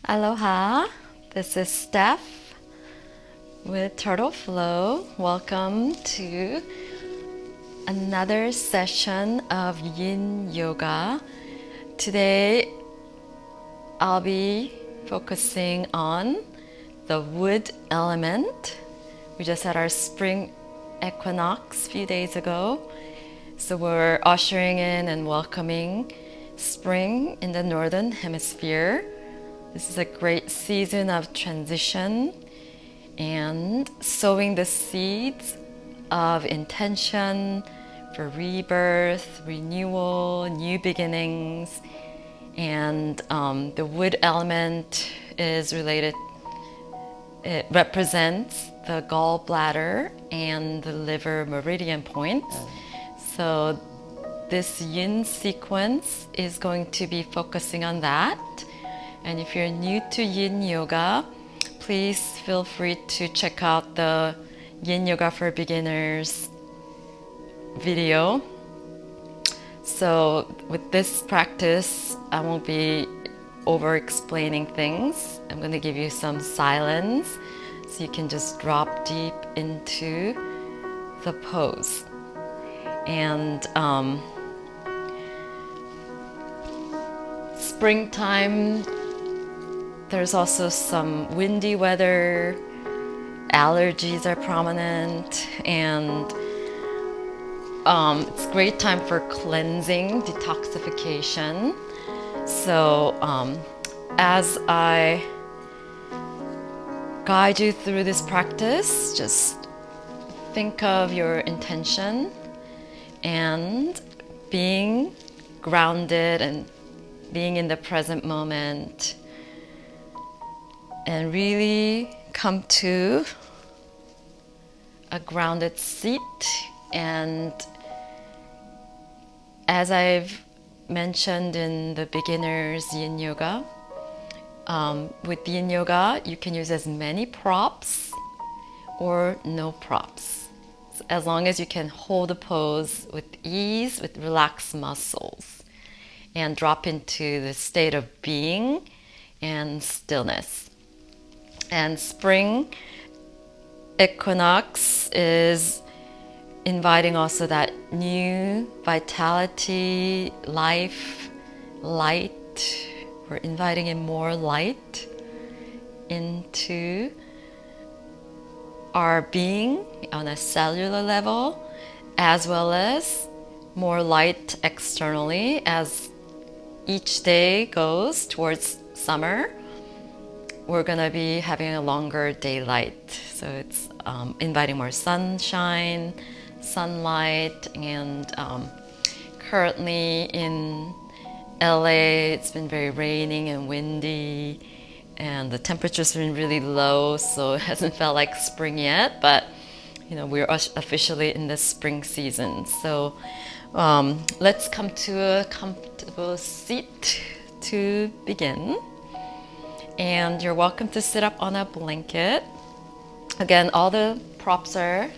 Aloha, this is Steph with Turtle Flow. Welcome to another session of Yin Yoga. Today I'll be focusing on the wood element. We just had our Spring Equinox a few days ago. So we're ushering in and welcoming spring in the Northern Hemisphere. This is a great season of transition and sowing the seeds of intention for rebirth, renewal, new beginnings. And the wood element is related, it represents the gall bladder and the liver meridian points. So this yin sequence is going to be focusing on that. And if you're new to Yin Yoga, please feel free to check out the Yin Yoga for Beginners video. So with this practice, I won't be over explaining things. I'm going to give you some silence so you can just drop deep into the pose. And springtime, there's also some windy weather, allergies are prominent, and it's a great time for cleansing, detoxification. So as I guide you through this practice, just think of your intention and being grounded and being in the present moment, and really come to a grounded seat. And as I've mentioned in the beginner's Yin Yoga, with Yin Yoga you can use as many props or no props, as long as you can hold the pose with ease, with relaxed muscles, and drop into the state of being and stillness. And Spring Equinox is inviting also that new vitality, life, light. We're inviting in more light into our being on a cellular level, as well as more light externally. As each day goes towards summer, we're gonna be having a longer daylight. So it's inviting more sunshine, sunlight, and currently in LA, it's been very raining and windy, and the temperature's been really low, so it hasn't felt like spring yet, but you know, we're officially in the spring season. So let's come to a comfortable seat to begin. And you're welcome to sit up on a blanket. Again, all the props are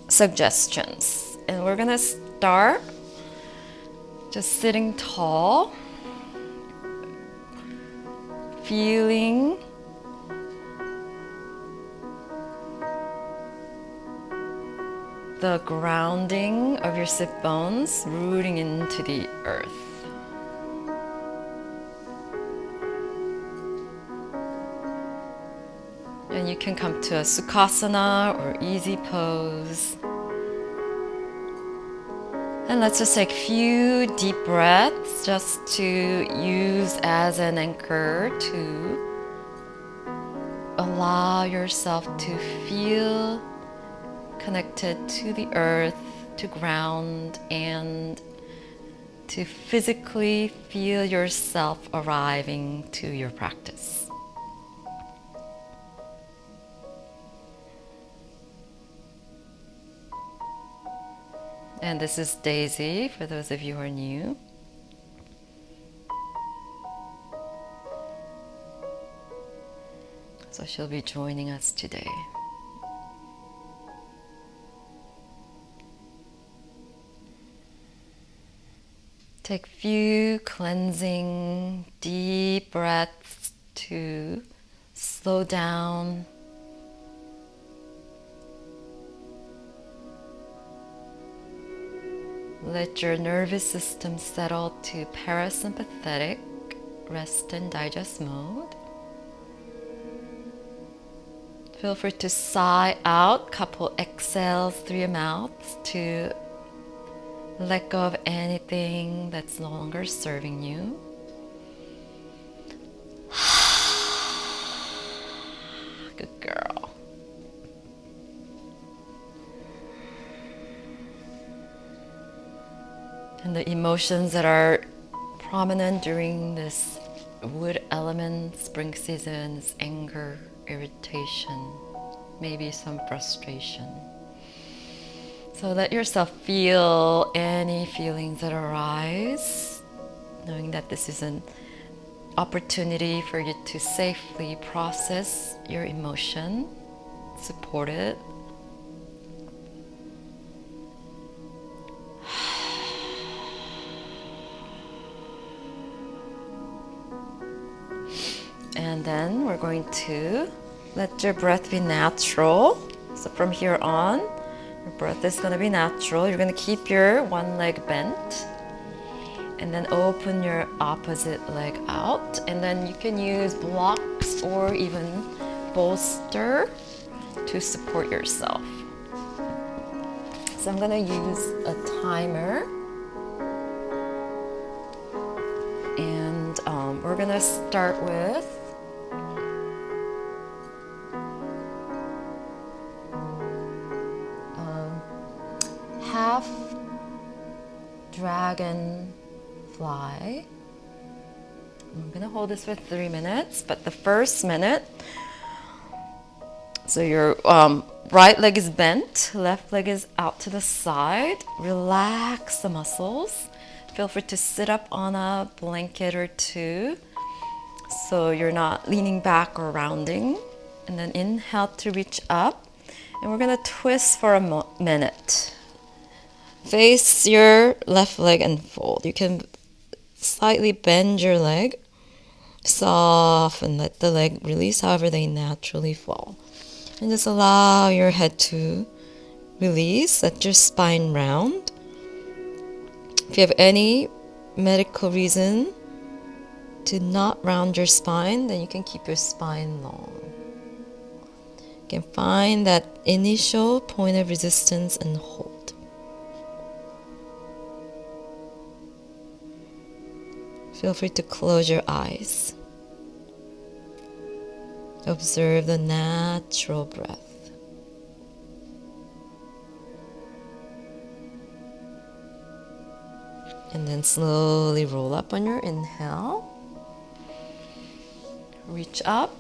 suggestions. And we're gonna start just sitting tall, feeling the grounding of your sit bones rooting into the earth. And you can come to a Sukhasana or easy pose. And let's just take a few deep breaths just to use as an anchor to allow yourself to feel connected to the earth, to ground, and to physically feel yourself arriving to your practice. And this is Daisy, for those of you who are new. So she'll be joining us today. Take a few cleansing deep breaths to slow down. Let your nervous system settle to parasympathetic rest and digest mode. Feel free to sigh out, couple exhales through your mouth to let go of anything that's no longer serving you. Good girl. And the emotions that are prominent during this wood element spring season is anger, irritation, maybe some frustration. So let yourself feel any feelings that arise, knowing that this is an opportunity for you to safely process your emotion, support it. And then we're going to let your breath be natural. So from here on, your breath is going to be natural. You're going to keep your one leg bent. And then open your opposite leg out. And then you can use blocks or even bolster to support yourself. So I'm going to use a timer. And we're going to start with half dragon fly. I'm gonna hold this for 3 minutes, but the first minute, so your right leg is bent, left leg is out to the side. Relax the muscles. Feel free to sit up on a blanket or two so you're not leaning back or rounding. And then inhale to reach up, and we're gonna twist for a minute. Face your left leg and fold. You can slightly bend your leg, soften, let the leg release however they naturally fall. And just allow your head to release, let your spine round. If you have any medical reason to not round your spine, then you can keep your spine long. You can find that initial point of resistance and hold. Feel free to close your eyes. Observe the natural breath. And then slowly roll up on your inhale. Reach up.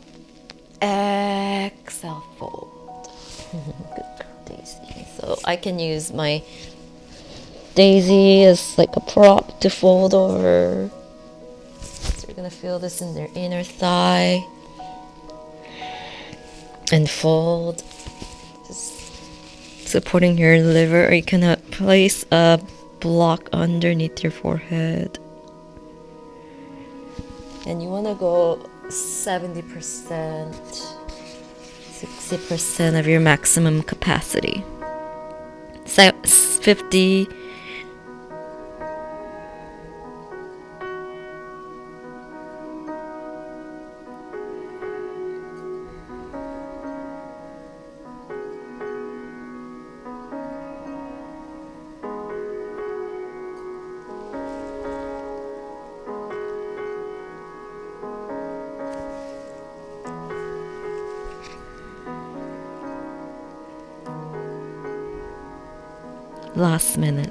Exhale, fold. Good girl, Daisy. So I can use my Daisy as like a prop to fold over. You're going to feel this in their inner thigh and fold, just supporting your liver, or you can place a block underneath your forehead. And you want to go 70%, 60% of your maximum capacity. 50. Last minute.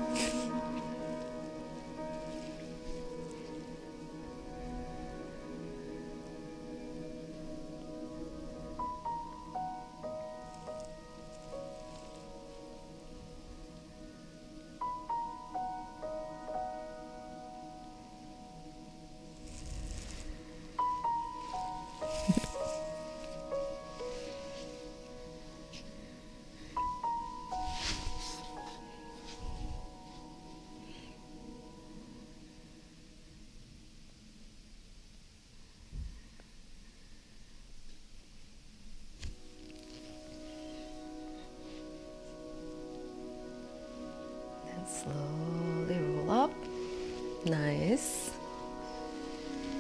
place.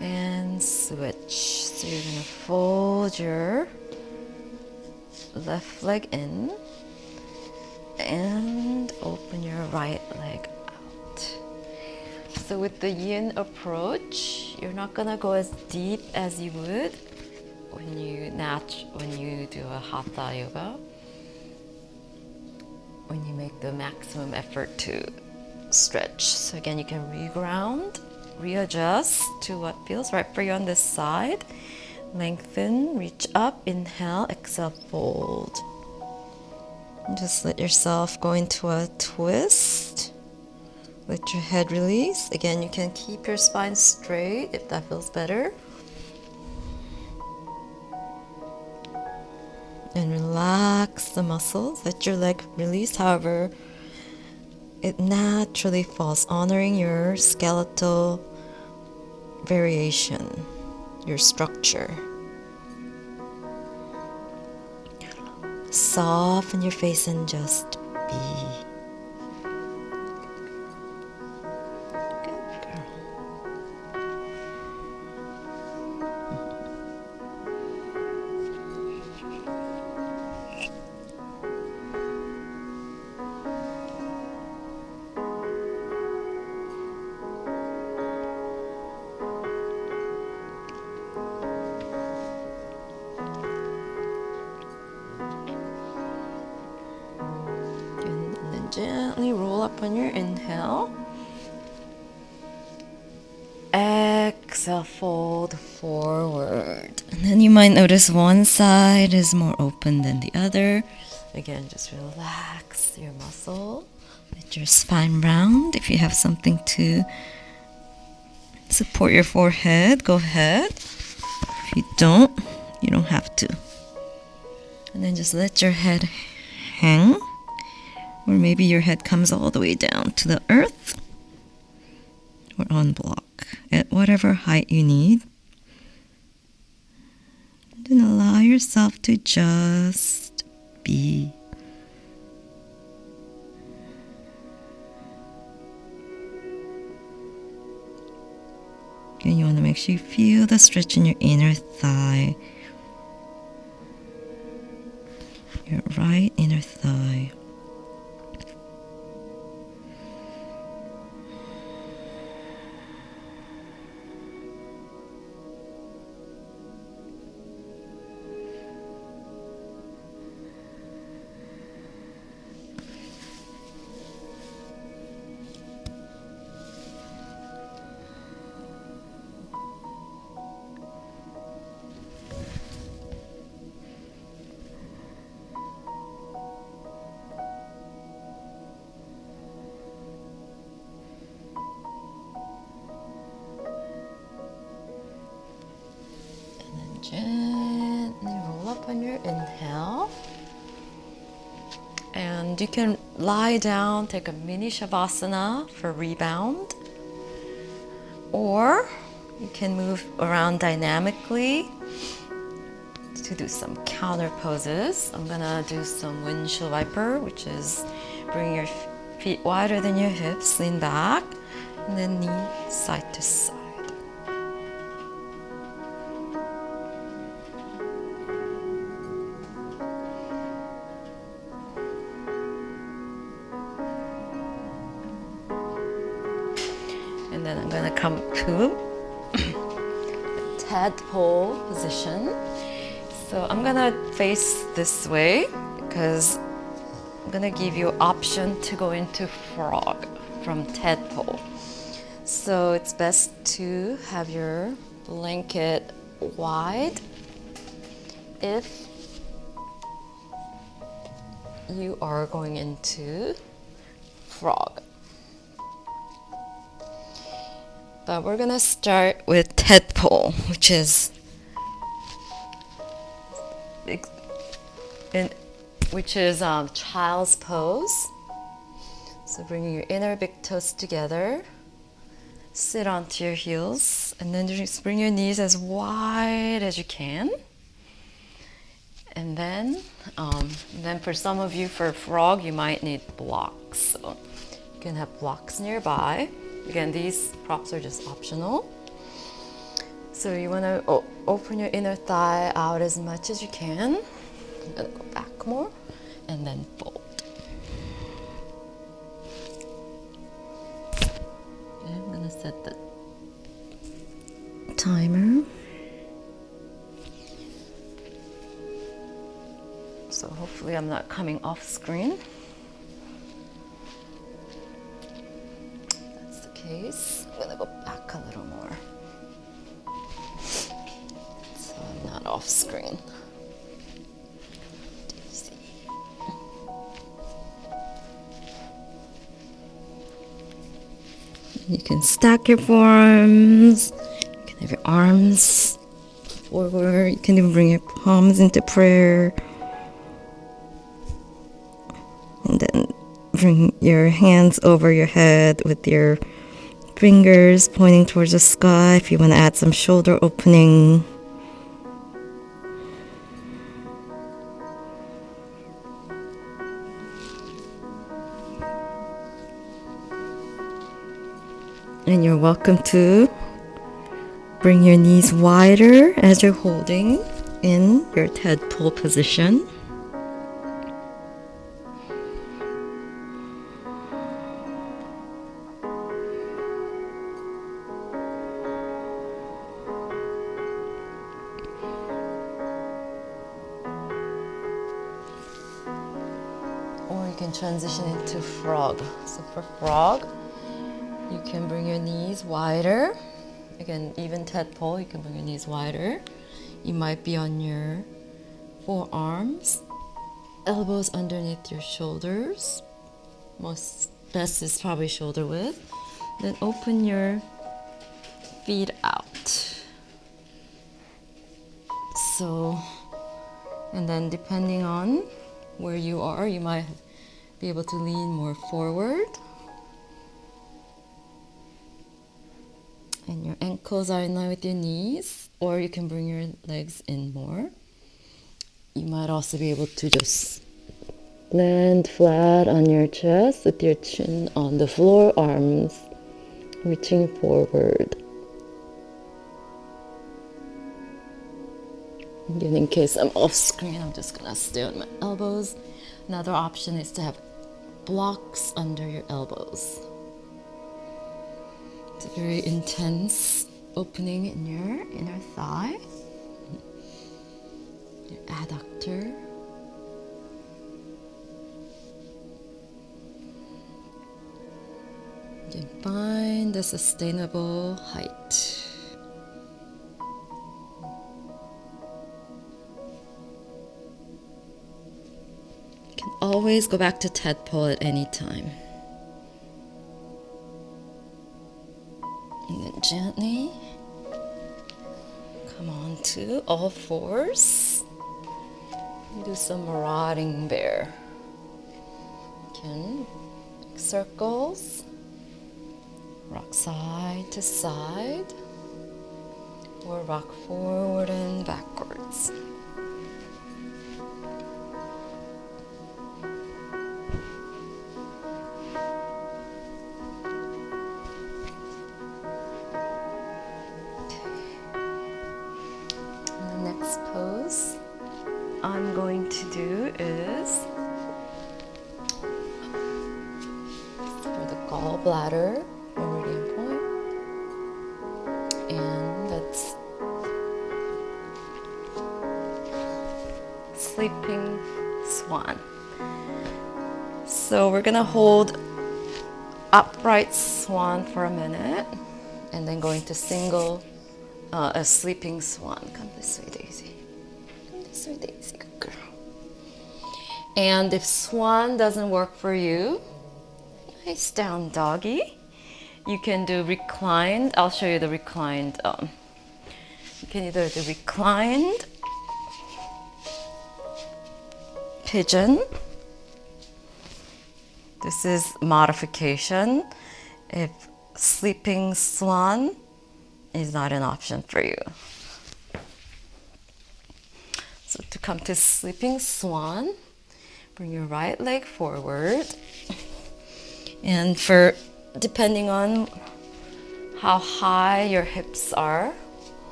And switch. So you're gonna fold your left leg in and open your right leg out. So with the yin approach, you're not gonna go as deep as you would when you do a hatha yoga, when you make the maximum effort to stretch. So again, you can reground, readjust to what feels right for you on this side. Lengthen, reach up, inhale, exhale, fold. And just let yourself go into a twist. Let your head release. Again, you can keep your spine straight if that feels better. And relax the muscles. Let your leg release. However, it naturally falls, honoring your skeletal variation, your structure. Soften your face and just be. Good girl. Gently roll up on your inhale. Exhale, fold forward. And then you might notice one side is more open than the other. Again, just relax your muscle. Let your spine round. If you have something to support your forehead, go ahead. If you don't have to. And then just let your head hang. Or maybe your head comes all the way down to the earth or on block at whatever height you need. Then allow yourself to just be. And you want to make sure you feel the stretch in your inner thigh, your right inner thigh. Gently roll up on your inhale. And you can lie down, take a mini shavasana for rebound. Or you can move around dynamically to do some counter poses. I'm gonna do some windshield wiper, which is bring your feet wider than your hips, lean back, and then knee side to side. And then I'm gonna come to tadpole position. So I'm gonna face this way because I'm gonna give you an option to go into frog from tadpole. So it's best to have your blanket wide if you are going into frog. But we're gonna start with tadpole, which is child's pose. So bringing your inner big toes together, sit onto your heels, and then just bring your knees as wide as you can. And then for some of you, for frog, you might need blocks. So you can have blocks nearby. Again, these props are just optional. So you want to open your inner thigh out as much as you can. I'm going to go back more and then fold. Okay, I'm going to set the timer. So hopefully I'm not coming off screen. If that's the case, I'm going to go back a little more. So I'm not off screen. You can stack your forearms. You can have your arms forward. You can even bring your palms into prayer. And then bring your hands over your head with your fingers pointing towards the sky if you want to add some shoulder opening. And you're welcome to bring your knees wider as you're holding in your tadpole position. Or you can transition into frog. So for frog, you can bring your knees wider. Again, even tadpole, you can bring your knees wider. You might be on your forearms, elbows underneath your shoulders. Best is probably shoulder width. Then open your feet out. So, and then depending on where you are, you might be able to lean more forward. And your ankles are in line with your knees, or you can bring your legs in more. You might also be able to just land flat on your chest with your chin on the floor, arms reaching forward. Again, in case I'm off screen, I'm just gonna stay on my elbows. Another option is to have blocks under your elbows. It's a very intense opening in your inner thigh, your adductor. You can find a sustainable height. You can always go back to tadpole at any time. And then gently come on to all fours. Do some marauding bear. You can make circles, rock side to side, or rock forward and backwards. Next pose I'm going to do is for the gall bladder meridian point, and that's sleeping swan. So we're gonna hold upright swan for a minute, and then going to single a sleeping swan. Come this way, Daisy. Come this way, Daisy. Good girl. And if swan doesn't work for you, nice down doggy. You can do reclined. I'll show you the reclined. You can either do reclined pigeon. This is modification if sleeping swan is not an option for you. So to come to sleeping swan, bring your right leg forward. And for depending on how high your hips are.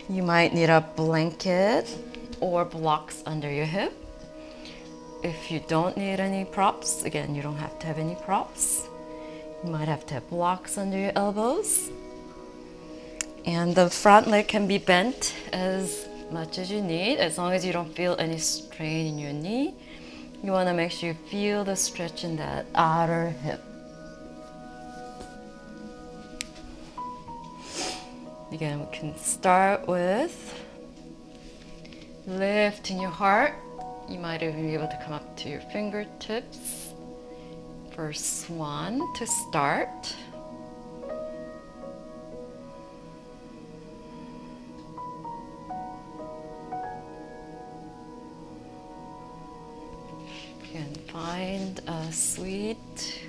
You might need a blanket or blocks under your hip. If you don't need any props, again, you don't have to have any props. You might have to have blocks under your elbows. And the front leg can be bent as much as you need, as long as you don't feel any strain in your knee. You want to make sure you feel the stretch in that outer hip. Again, we can start with lifting your heart. You might even be able to come up to your fingertips for swan to start. You can find a sweet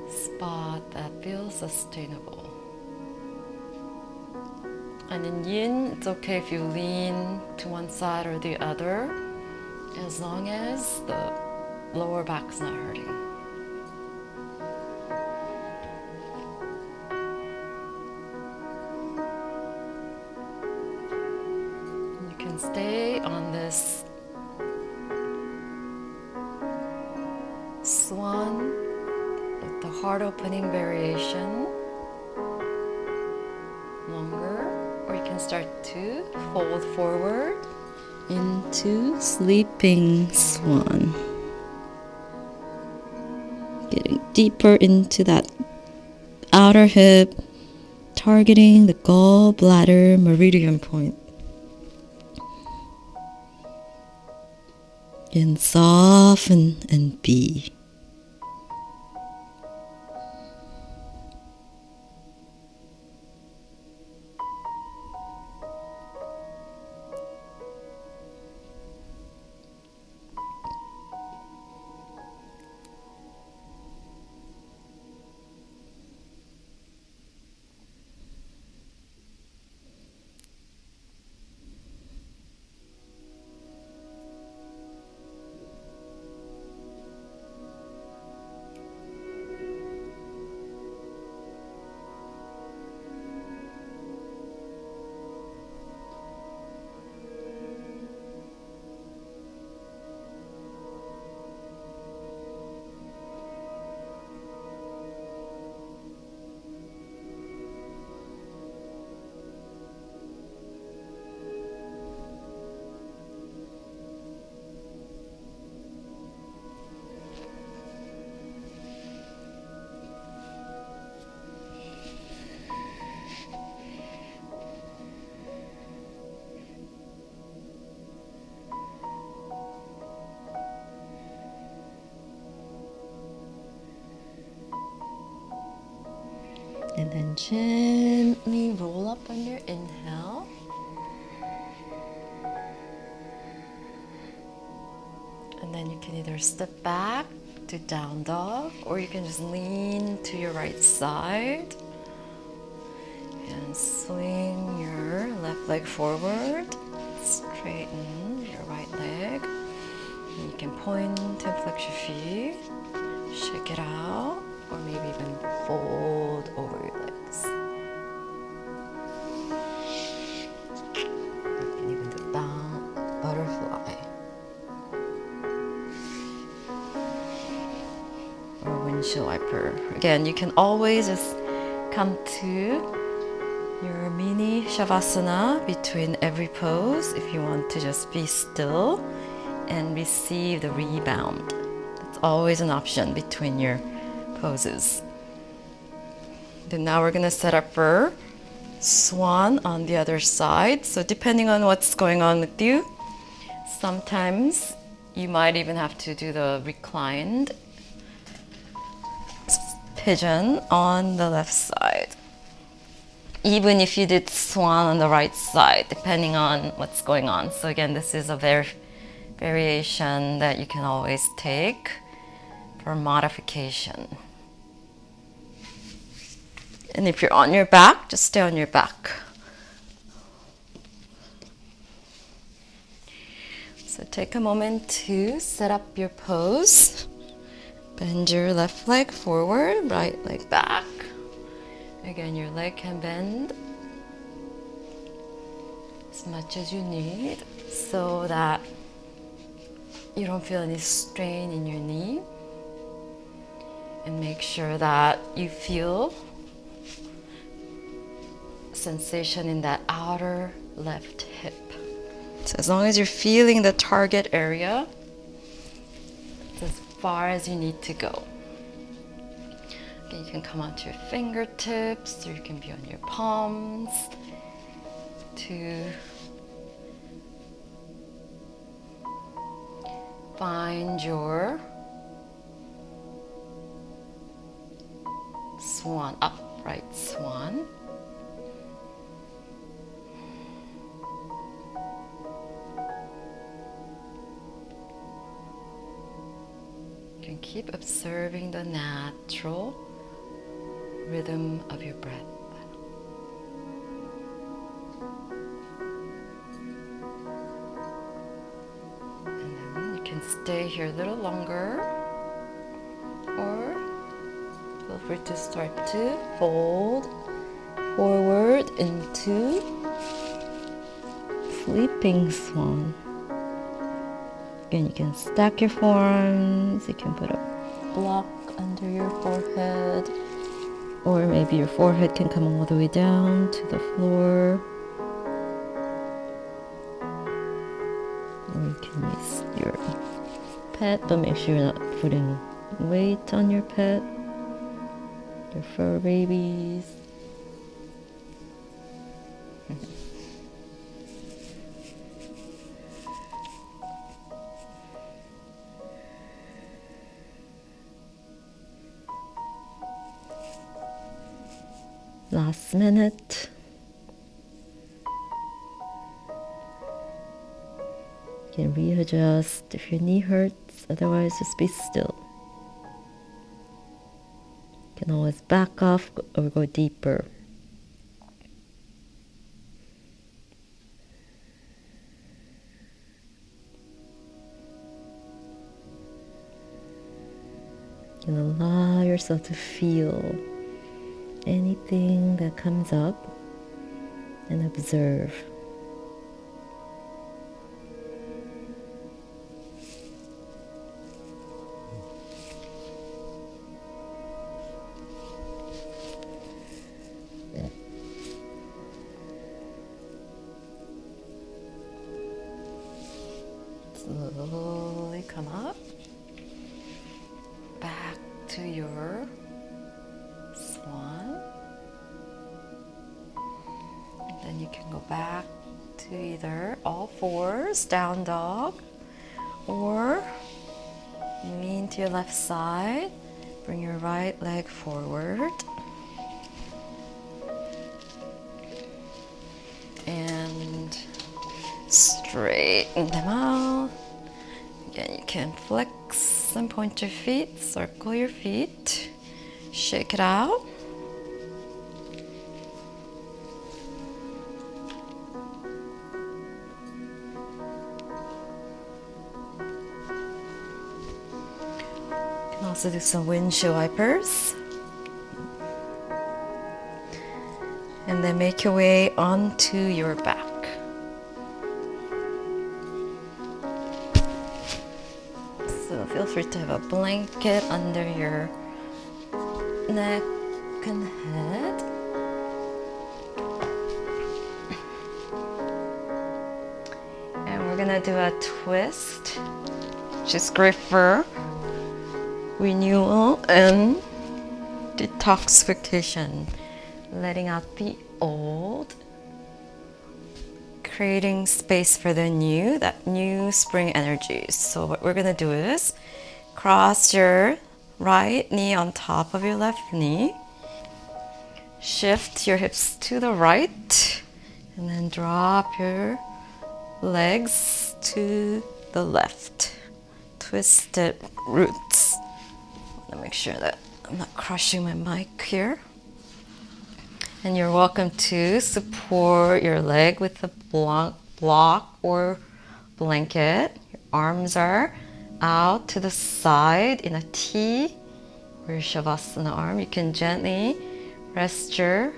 spot that feels sustainable. And in Yin, it's okay if you lean to one side or the other, as long as the lower back's not hurting. You can stay on this swan with the heart opening variation longer, or you can start to fold forward into sleeping swan. Getting deeper into that outer hip, targeting the gall bladder meridian point. And soften and be. And then gently roll up on your inhale. And then you can either step back to down dog, or you can just lean to your right side and swing your left leg forward. Straighten your right leg. And you can point and flex your feet. Shake it out, or maybe even fold over your legs. You can even do down butterfly or windshield wiper. Again, you can always just come to your mini shavasana between every pose if you want to just be still and receive the rebound. That's always an option between your poses. Then now we're going to set up for swan on the other side. So depending on what's going on with you, sometimes you might even have to do the reclined pigeon on the left side. Even if you did swan on the right side, depending on what's going on. So again, this is a variation that you can always take for modification. And if you're on your back, just stay on your back. So take a moment to set up your pose. Bend your left leg forward, right leg back. Again, your leg can bend as much as you need so that you don't feel any strain in your knee. And make sure that you feel sensation in that outer left hip. So as long as you're feeling the target area, it's as far as you need to go. Okay, you can come onto your fingertips, or you can be on your palms to find your swan, upright swan. You can keep observing the natural rhythm of your breath. And then you can stay here a little longer, or feel free to start to fold forward into sleeping swan. Again, you can stack your forearms, you can put a block under your forehead, or maybe your forehead can come all the way down to the floor. Or you can use your pet, but make sure you're not putting weight on your pet, your fur babies. Last minute. You can readjust if your knee hurts, otherwise just be still. You can always back off or go deeper. You can allow yourself to feel anything that comes up and observe. Slowly come up, back to your swan. And then you can go back to either all fours, down dog, or lean to your left side. Bring your right leg forward. And straighten them out. Again, you can flex and point your feet, circle your feet, shake it out. You can also do some windshield wipers. And then make your way onto your back. So feel free to have a blanket under your neck and head. And we're gonna do a twist, which is great for renewal and detoxification. Letting out the old, creating space for the new, that new spring energy. So what we're gonna do is cross your right knee on top of your left knee, shift your hips to the right, and then drop your legs to the left. Twisted roots. I wanna make sure that I'm not crushing my mic here. And you're welcome to support your leg with a block or blanket. Your arms are out to the side in a T or your Shavasana arm. You can gently rest your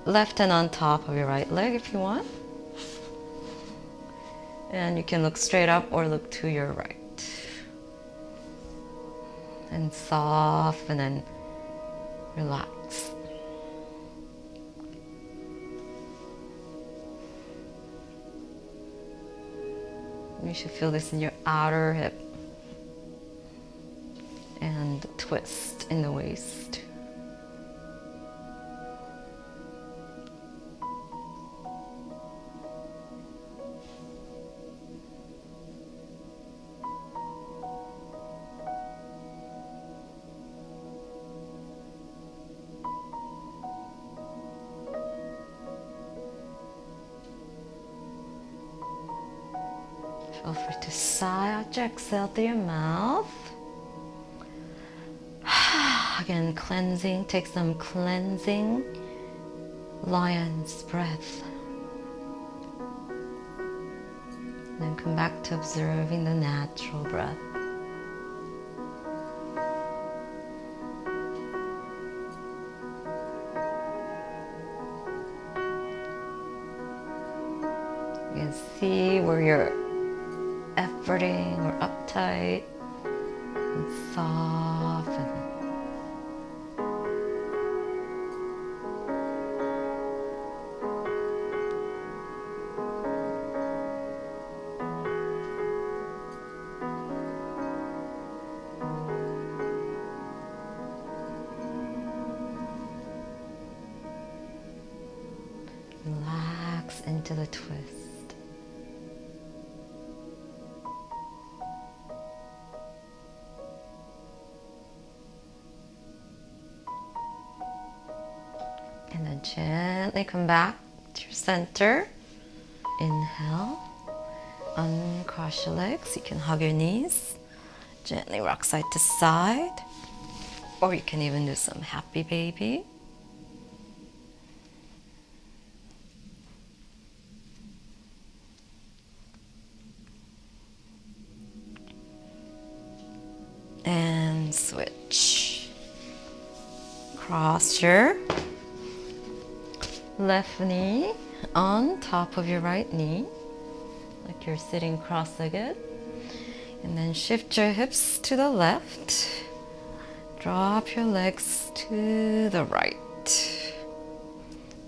left hand on top of your right leg if you want. And you can look straight up or look to your right. And soften and relax. You should feel this in your outer hip and twist in the waist. Feel free to sigh out your exhale through your mouth. Again, cleansing, take some cleansing lion's breath. And then come back to observing the natural breath. You can see where you're efforting or uptight, and soften. Relax into the twist. And then gently come back to your center. Inhale. Uncross your legs. You can hug your knees. Gently rock side to side. Or you can even do some happy baby. And switch. Cross your left knee on top of your right knee, like you're sitting cross-legged. And then shift your hips to the left. Drop your legs to the right.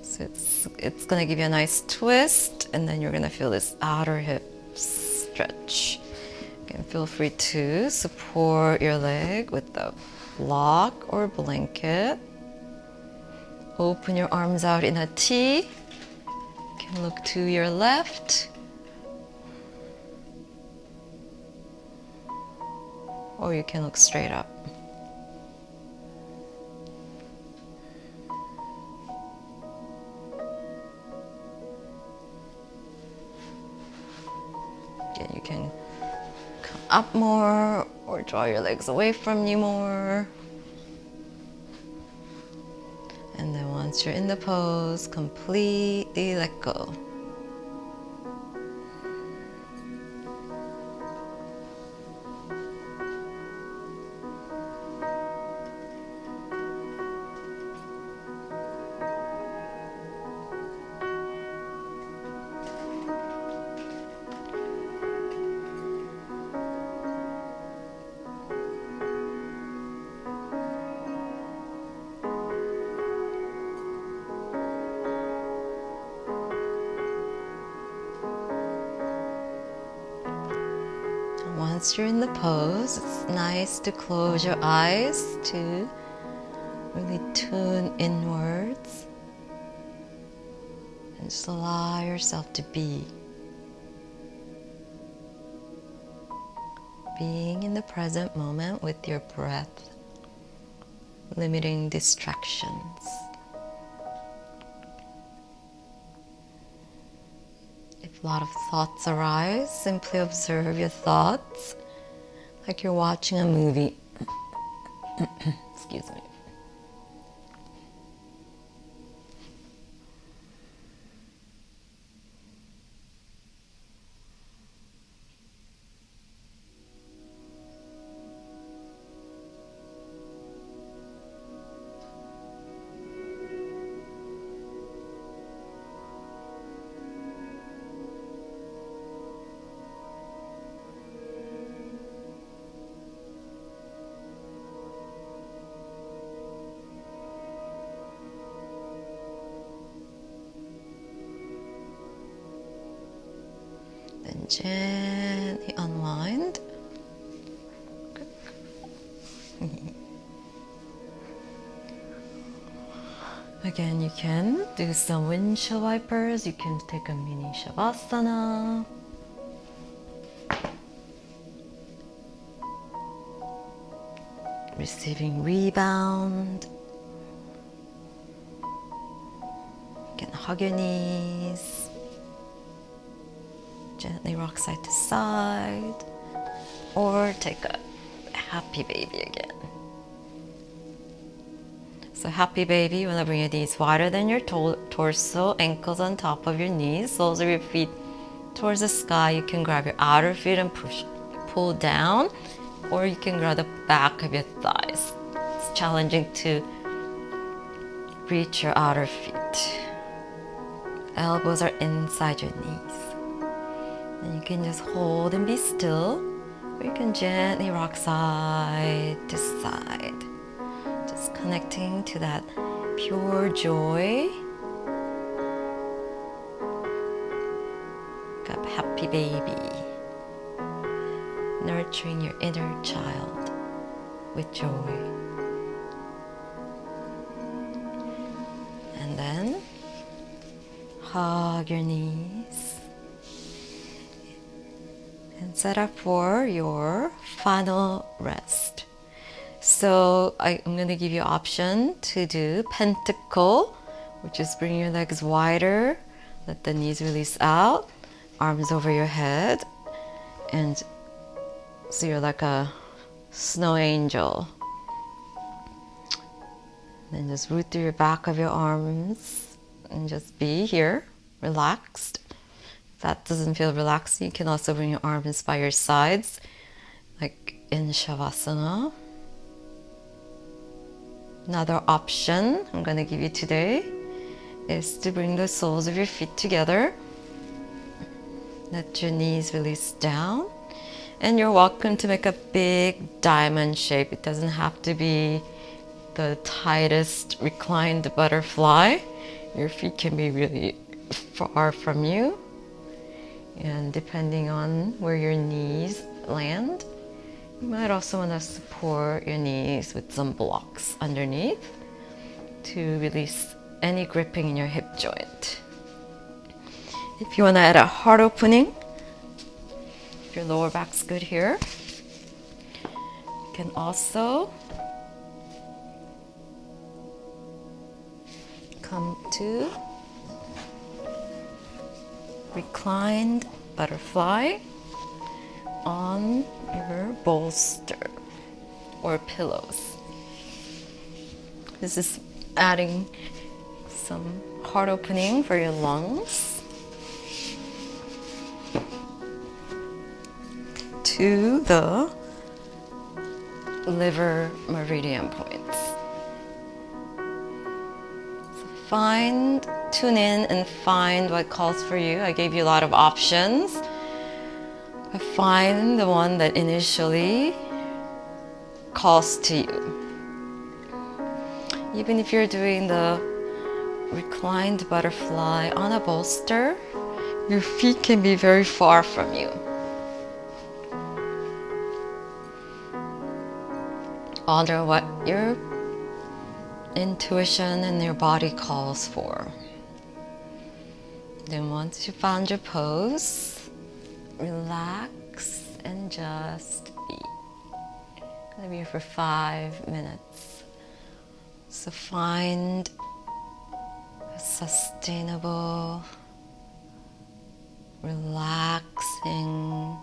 So it's gonna give you a nice twist, and then you're gonna feel this outer hip stretch. You can feel free to support your leg with a block or blanket. Open your arms out in a T. You can look to your left. Or you can look straight up. Again, you can come up more or draw your legs away from you more. And then once you're in the pose, completely let go. Once you're in the pose, it's nice to close your eyes to really tune inwards and just allow yourself to be. Being in the present moment with your breath, limiting distractions. If a lot of thoughts arise, simply observe your thoughts like you're watching a movie. Excuse me. can gently unwind. Again, you can do some windshield wipers. You can take a mini shavasana. Receiving rebound. You can hug your knees. Gently rock side to side. Or take a happy baby again. So happy baby, you want to bring your knees wider than your torso, ankles on top of your knees, soles of your feet towards the sky. You can grab your outer feet and pull down, or you can grab the back of your thighs. It's challenging to reach your outer feet. Elbows are inside your knees. And you can just hold and be still, or you can gently rock side to side. Just connecting to that pure joy. Got happy baby. Nurturing your inner child with joy. And then hug your knees. And set up for your final rest. So I'm going to give you an option to do pentacle, which is bring your legs wider, let the knees release out, arms over your head, and so you're like a snow angel. Then just root through your back of your arms and just be here, relaxed. If that doesn't feel relaxing, you can also bring your arms by your sides, like in Shavasana. Another option I'm going to give you today is to bring the soles of your feet together. Let your knees release down. And you're welcome to make a big diamond shape. It doesn't have to be the tightest reclined butterfly. Your feet can be really far from you. And depending on where your knees land, you might also want to support your knees with some blocks underneath to release any gripping in your hip joint. If you want to add a heart opening, if your lower back's good here, you can also come to reclined butterfly on your bolster or pillows. This is adding some heart opening for your lungs to the liver meridian points. So tune in and find what calls for you. I gave you a lot of options. But find the one that initially calls to you. Even if you're doing the reclined butterfly on a bolster, your feet can be very far from you. Honor what your intuition and your body calls for. Then once you found your pose, relax and just be. I'm gonna be here for 5 minutes. So find a sustainable, relaxing,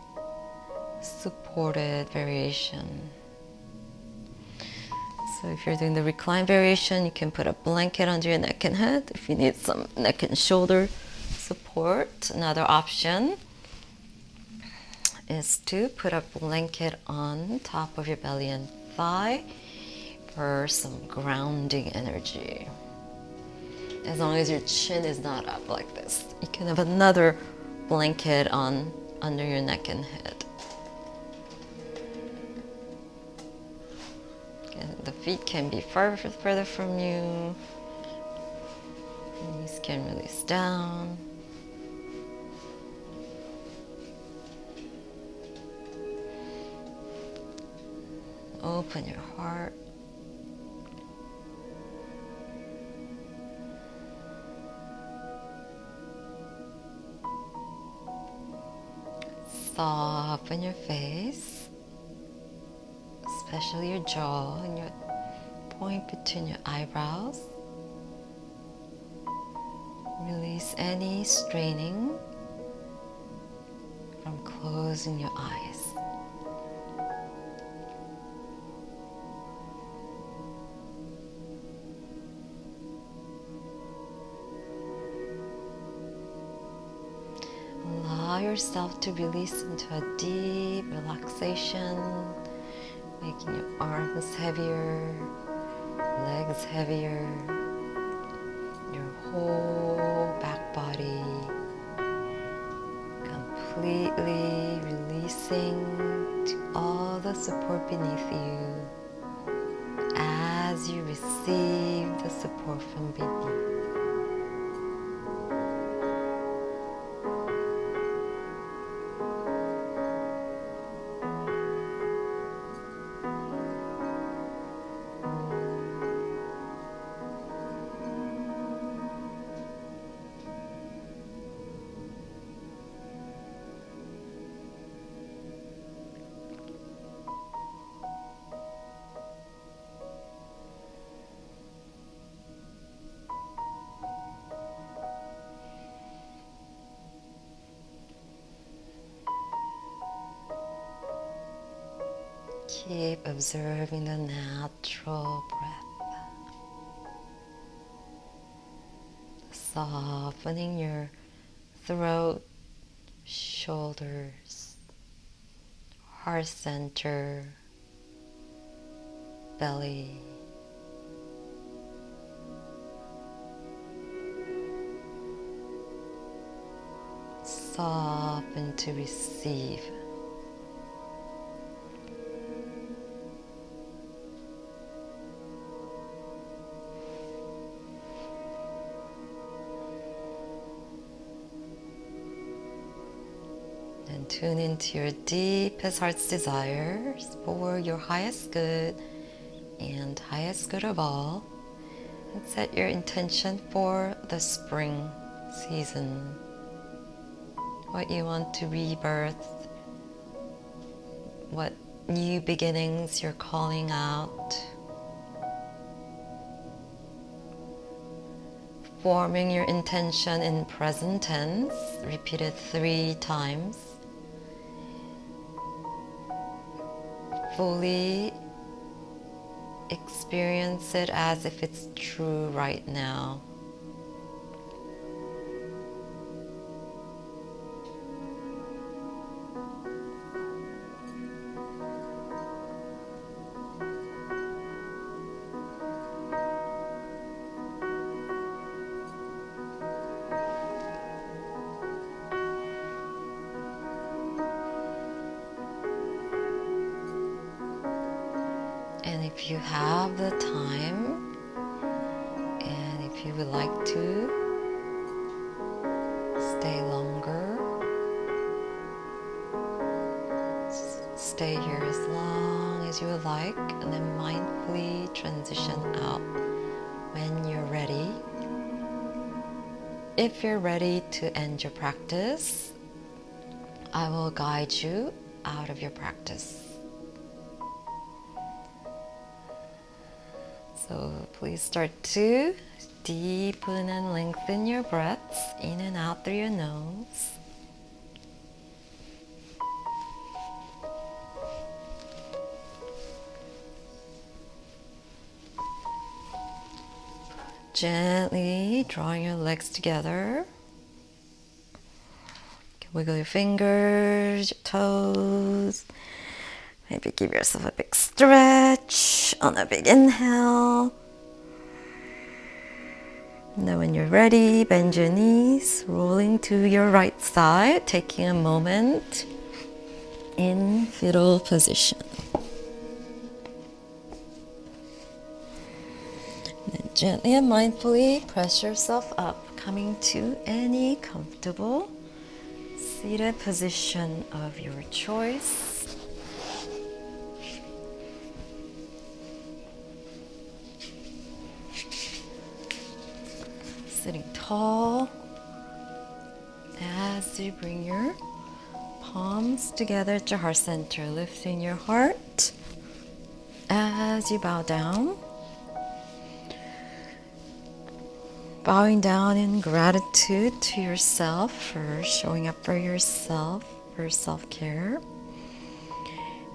supported variation. So if you're doing the recline variation, you can put a blanket under your neck and head. If you need some neck and shoulder support, another option is to put a blanket on top of your belly and thigh for some grounding energy. As long as your chin is not up like this. You can have another blanket on under your neck and head. And the feet can be further from you. Knees can release down. Open your heart. Soften your face, especially your jaw and your point between your eyebrows. Release any straining from closing your eyes. Allow yourself to release into a deep relaxation, making your arms heavier, legs heavier, your whole back body completely releasing to all the support beneath you as you receive the support from beneath. Keep observing the natural breath, softening your throat, shoulders, heart center, belly. Soften to receive. And tune into your deepest heart's desires for your highest good and highest good of all. And set your intention for the spring season. What you want to rebirth, what new beginnings you're calling out. Forming your intention in present tense, repeat it 3 times. Fully experience it as if it's true right now. And if you have the time, and if you would like to stay longer, stay here as long as you would like, and then mindfully transition out when you're ready. If you're ready to end your practice, I will guide you out of your practice. So please start to deepen and lengthen your breaths in and out through your nose. Gently drawing your legs together. You can wiggle your fingers, your toes. Maybe give yourself a big stretch on a big inhale. And then when you're ready, bend your knees, rolling to your right side, taking a moment in fetal position. And then gently and mindfully press yourself up, coming to any comfortable seated position of your choice. sitting tall as you bring your palms together at your heart center, lifting your heart as you bow down. Bowing down in gratitude to yourself for showing up for yourself, for self-care.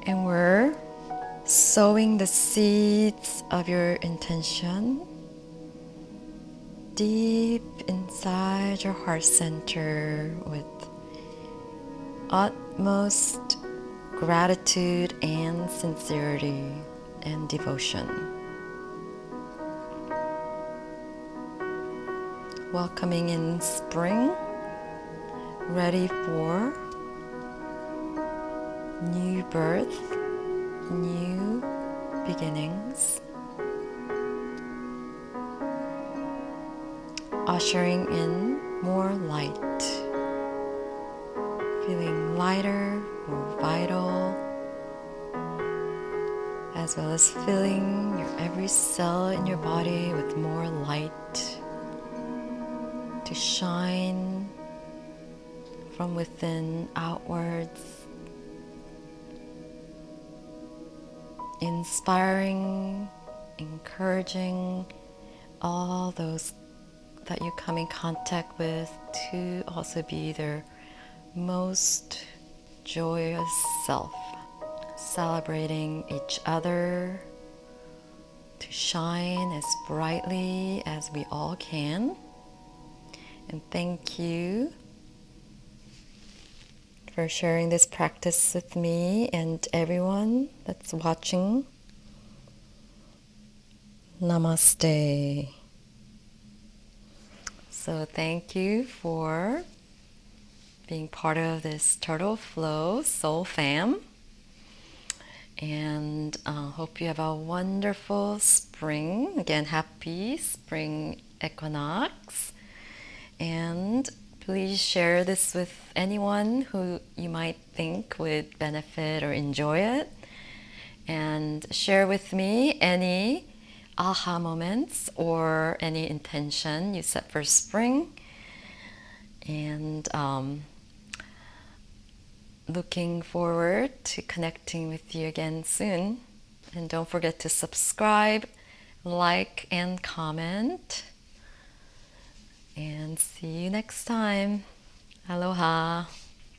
And we're sowing the seeds of your intention deep inside your heart center with utmost gratitude and sincerity and devotion. Welcoming in spring, ready for new birth, new beginnings. Ushering in more light, feeling lighter, more vital, as well as filling your every cell in your body with more light to shine from within outwards, inspiring, encouraging all those that you come in contact with to also be their most joyous self, celebrating each other to shine as brightly as we all can. And thank you for sharing this practice with me and everyone that's watching. Namaste. So thank you for being part of this Turtle Flow Soul Fam. And hope you have a wonderful spring. Again, happy Spring Equinox. And please share this with anyone who you might think would benefit or enjoy it. And share with me any aha moments or any intention you set for spring. And looking forward to connecting with you again soon. And don't forget to subscribe, like, and comment. And see you next time. Aloha.